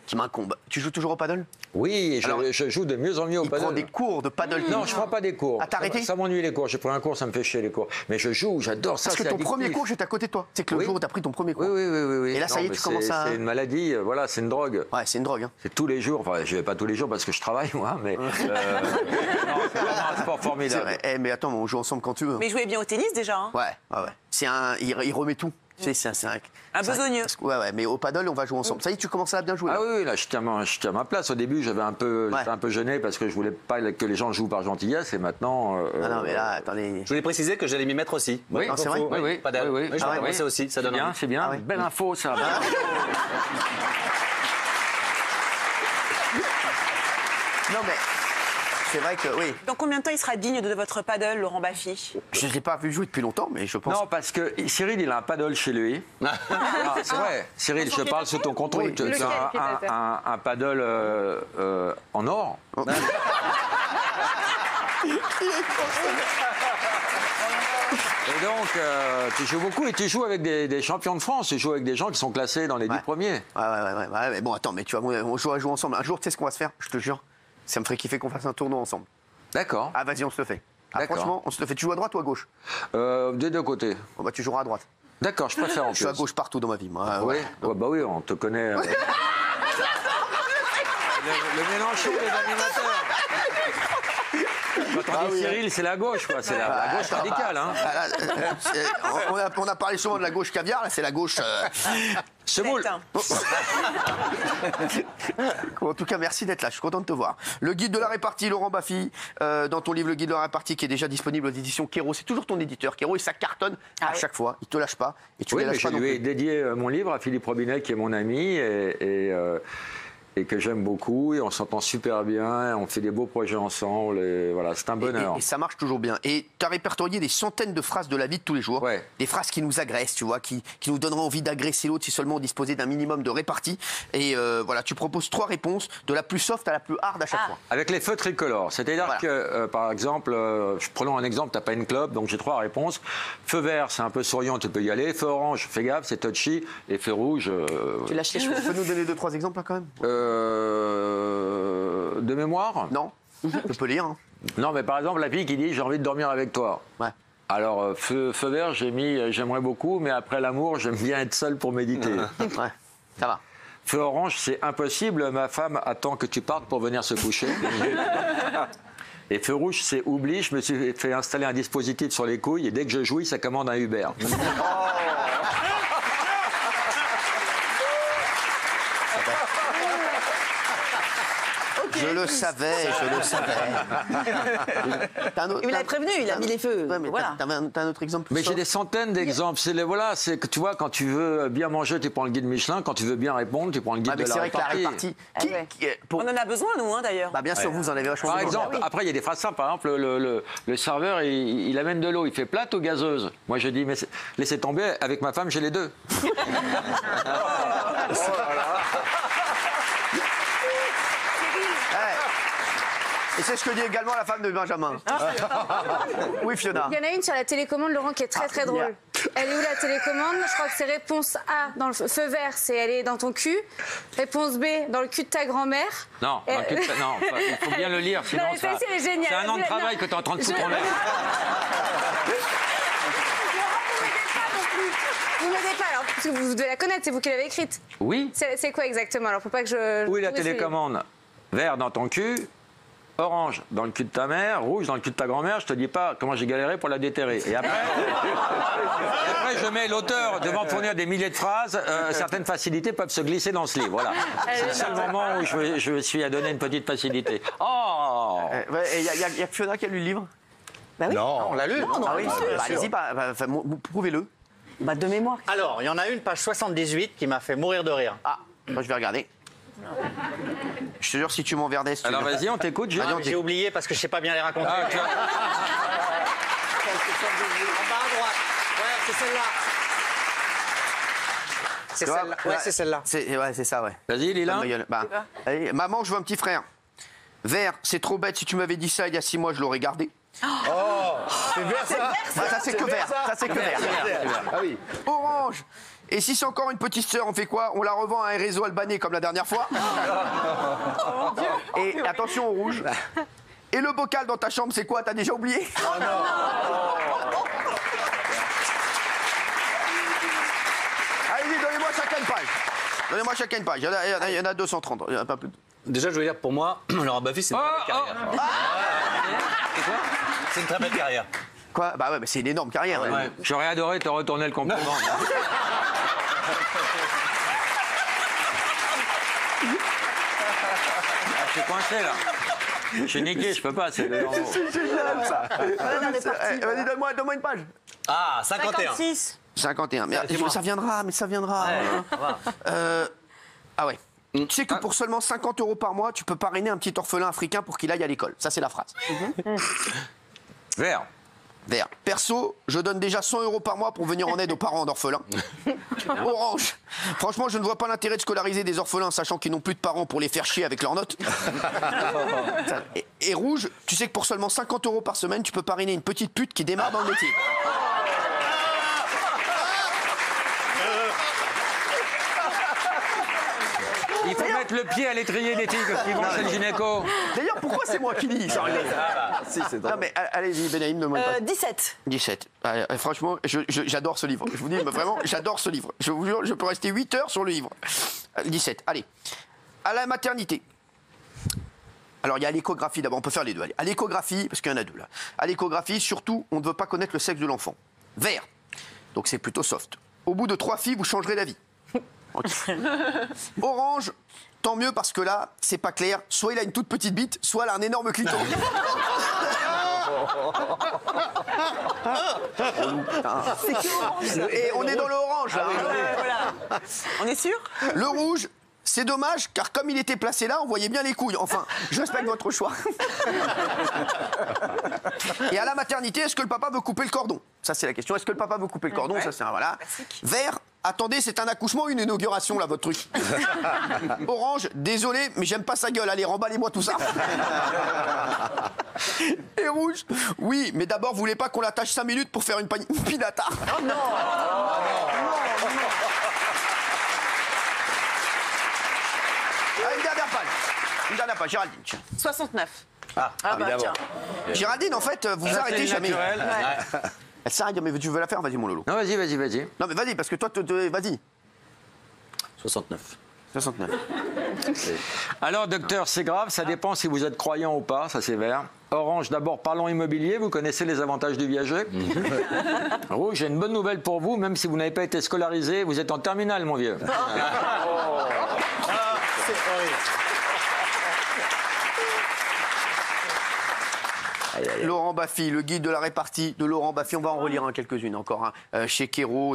qui m'incombe. Tu joues toujours au paddle? Oui, je joue de mieux en mieux au paddle. Tu prends des cours de paddle? Non, je ne prends pas des cours. Ah, t'as arrêté? Ça m'ennuie les cours. J'ai pris un cours, ça me fait chier les cours. Mais je joue, j'adore ça. Parce que ton premier cours, j'étais à côté de toi. C'est que le jour où tu as pris ton premier cours. Oui. Et là, ça y est, tu commences à. C'est une maladie, voilà, c'est une drogue. Ouais, c'est une drogue. Hein. C'est tous les jours. Enfin, je ne vais pas tous les jours parce que je travaille, moi, mais. Non, c'est vraiment un sport formidable. Eh, mais attends, on joue ensemble quand tu veux. Mais il jouait bien au tennis déjà. Hein. Ouais. C'est il remet tout. C'est un besogneux. Ouais, mais au paddle, on va jouer ensemble. Ça y est, tu commences à bien jouer. Ah oui, là, je tiens ma place. Au début, j'étais un peu gêné parce que je voulais pas que les gens jouent par gentillesse. Et maintenant. Ah non, mais là, attendez. Je voulais préciser que j'allais m'y mettre aussi. Oui, c'est vrai. Oui. Paddle. Oui, je vais commencer aussi. Ça donne bien, envie. c'est bien. Ah oui. Belle info, ça. Non, mais. C'est vrai que, oui. Dans combien de temps il sera digne de votre paddle, Laurent Baffy? Je ne l'ai pas vu jouer depuis longtemps, mais je pense. Non, parce que Cyril, il a un paddle chez lui. C'est vrai. Cyril, je parle sous ton contrôle. Tu as un paddle en or. Et donc, tu joues beaucoup et tu joues avec des champions de France. Tu joues avec des gens qui sont classés dans les 10 premiers. Ouais. Mais bon, attends, mais tu vois, on joue ensemble. Un jour, tu sais ce qu'on va se faire? Je te jure. Ça me ferait kiffer qu'on fasse un tournoi ensemble. D'accord. Ah, vas-y, on se le fait. Ah, franchement, on se le fait. Tu joues à droite ou à gauche? Des deux côtés. Bon, bah, tu joueras à droite. D'accord, je préfère en plus. Je suis à gauche partout dans ma vie, moi. Oui, bah oui, on te connaît. Le Mélenchon des animateurs. Quand on dit Cyril, c'est la gauche, quoi. C'est la gauche radicale, hein. On a parlé souvent de la gauche caviar, là, c'est la gauche. Semoule. En tout cas, merci d'être là. Je suis content de te voir. Le guide de la répartie, Laurent Baffy, dans ton livre Le guide de la répartie, qui est déjà disponible aux éditions Kéro. C'est toujours ton éditeur, Kéro, et ça cartonne à chaque fois. Il te lâche pas. Et tu oui, les mais lâches pas je non lui ai plus. dédié mon livre à Philippe Robinet, qui est mon ami et que j'aime beaucoup. Et on s'entend super bien. On fait des beaux projets ensemble. Et voilà, c'est un bonheur. Et ça marche toujours bien. Et tu as répertorié des centaines de phrases de la vie de tous les jours. Ouais. Des phrases qui nous agressent, tu vois, qui nous donneraient envie d'agresser l'autre si seulement on disposait d'un minimum de répartie. Et voilà, tu proposes 3 réponses, de la plus soft à la plus hard à chaque fois. Avec les feux tricolores. C'est-à-dire que, par exemple, prenons un exemple, t'as pas une clope, donc j'ai 3 réponses. Feu vert, c'est un peu souriant, tu peux y aller. Feu orange, fais gaffe, c'est touchy. Et feu rouge... Tu lâches les cheveux. Tu peux nous donner 2-3 exemples là quand même? De mémoire? Non. Je peux lire. Hein. Non, mais par exemple, la fille qui dit « j'ai envie de dormir avec toi ». Ouais. Alors, feu vert, j'ai mis « j'aimerais beaucoup, mais après l'amour, j'aime bien être seul pour méditer ». Ouais, ça va. Feu orange, c'est impossible, ma femme attend que tu partes pour venir se coucher. Et feu rouge, c'est oubli, je me suis fait installer un dispositif sur les couilles et dès que je jouis, ça commande un Uber. Je le savais. Il m'avait prévenu, il a mis les feux. Ouais, mais voilà. t'as un autre exemple? Mais j'ai des centaines d'exemples. C'est que tu vois, quand tu veux bien manger, tu prends le guide Michelin. Quand tu veux bien répondre, tu prends le guide de la C'est vrai que la répartie. répartie. On en a besoin, nous, hein, d'ailleurs. Bah, bien sûr, vous en avez vachement Par besoin. exemple, après, il y a des phrases simples. Par exemple, le serveur, il amène de l'eau. Il fait plate ou gazeuse? Moi, je dis, mais laissez tomber, avec ma femme, j'ai les deux. Et c'est ce que dit également la femme de Benjamin. Oui, Fiona. Il y en a une sur la télécommande, Laurent, qui est très drôle. Elle est où la télécommande? Je crois que c'est réponse A dans le feu vert, c'est elle est dans ton cul. Réponse B, dans le cul de ta grand-mère. Non, non, il faut bien le lire, sinon Non, celle-ci, elle est géniale. c'est un an de travail que tu es en train de foutre en l'air. Vous m'aidez pas, alors, parce que vous devez la connaître, c'est vous qui l'avez écrite. Oui. C'est quoi exactement? Alors, faut pas que je... Oui, la télécommande. Vert dans ton cul. Orange dans le cul de ta mère, rouge dans le cul de ta grand-mère, je te dis pas comment j'ai galéré pour la déterrer. Et après, je mets l'auteur devant fournir des milliers de phrases. Certaines facilités peuvent se glisser dans ce livre. Voilà. C'est le seul moment où je me suis à donner une petite facilité. Oh. Et il y a Fiona qui a lu le livre? Bah oui. Non, on l'a lu. Ah oui, allez-y, prouvez-le. Bah, de mémoire. Alors, il y en a une, page 78, qui m'a fait mourir de rire. Ah, moi je vais regarder. Je te jure, si tu m'emmerdais. Si Alors vas-y, on t'écoute, Gilles. J'ai oublié parce que je sais pas bien les raconter. Ah, tu vois. En bas à droite. Ouais, c'est celle-là. C'est celle-là. Ouais, c'est celle-là. Ouais, c'est ça, ouais. Vas-y, Lila. Allez, maman, je veux un petit frère. Vert, c'est trop bête. Si tu m'avais dit ça il y a 6 mois, je l'aurais gardé. Oh, c'est vert ça. Ça, c'est que vert. Ça, c'est que vert. Ah oui. Orange, Et si c'est encore une petite sœur, on fait quoi? On la revend à un réseau albanais comme la dernière fois. Et attention au rouge. Et le bocal dans ta chambre, c'est quoi? T'as déjà oublié? Allez-y, donnez-moi chacun une page. Donnez-moi chacun une page. Il y en a 230. Il y en a pas plus. Déjà, je veux dire, pour moi, Laurent Baffy, c'est une très belle carrière. C'est une très belle carrière. Quoi? Bah ouais, mais c'est une énorme carrière. hein. Ouais. J'aurais adoré te retourner le compliment. Je suis coincé là. Je suis niqué, je peux pas. C'est le C'est génial ça. Vas-y, donne-moi une page. Ah, 51. 56. 51. Mais ça viendra, mais ça viendra. Ah ouais. Tu sais que pour seulement 50 € par mois, tu peux parrainer un petit orphelin africain pour qu'il aille à l'école. Ça, c'est la phrase. Vert. Vert. Perso, je donne déjà 100 € par mois pour venir en aide aux parents d'orphelins. Orange. Franchement, je ne vois pas l'intérêt de scolariser des orphelins, sachant qu'ils n'ont plus de parents pour les faire chier avec leurs notes. Et rouge, tu sais que pour seulement 50 € par semaine, tu peux parrainer une petite pute qui démarre dans le métier. Il faut mettre le pied à l'étrier des tigres qui vont chez le gynéco. D'ailleurs, pourquoi c'est moi qui dis ça? Si, c'est drôle. Non mais allez-y, Benaïm, ne moi pas. 17. 17. Franchement, j'adore ce livre. Je vous dis, mais vraiment, j'adore ce livre. Je vous jure, je peux rester 8 heures sur le livre. 17. Allez. À la maternité. Alors, il y a l'échographie d'abord. On peut faire les deux. Allez. À l'échographie, parce qu'il y en a deux là. À l'échographie, surtout, on ne veut pas connaître le sexe de l'enfant. Vert. Donc, c'est plutôt soft. Au bout de 3 filles, vous changerez d'avis. Okay. Orange, tant mieux parce que là, c'est pas clair. Soit il a une toute petite bite, soit elle a un énorme clitoris. Et on est dans le orange là. Voilà. On est sûr? Le rouge, c'est dommage car comme il était placé là, on voyait bien les couilles. Enfin, je respecte votre choix. Et à la maternité, est-ce que le papa veut couper le cordon? Ça c'est la question. Est-ce que le papa veut couper le cordon? Ouais. Ça c'est un voilà. Vert. Attendez, c'est un accouchement ou une inauguration, là, votre truc? Orange, désolé, mais j'aime pas sa gueule. Allez, remballez-moi tout ça. Et rouge, oui, mais d'abord, vous voulez pas qu'on l'attache 5 minutes pour faire une pinata? Oh non. Allez, une dernière page. Une dernière page, Géraldine. 69. Ah, bah évidemment. tiens. Géraldine, en fait, vous vous arrêtez jamais. Ouais. Elle s'arrête, mais tu veux la faire? Vas-y, mon Lolo. Non, vas-y. Non, mais vas-y, parce que toi, vas-y. 69. 69. Alors, docteur, c'est grave, ça dépend si vous êtes croyant ou pas, ça c'est vert. Orange, d'abord, parlons immobilier, vous connaissez les avantages du viager. Rouge, j'ai une bonne nouvelle pour vous, même si vous n'avez pas été scolarisé, vous êtes en terminale, mon vieux. C'est horrible. Laurent Baffy, le guide de la répartie de Laurent Baffy. On va en relire quelques-unes encore. Chez Kéro.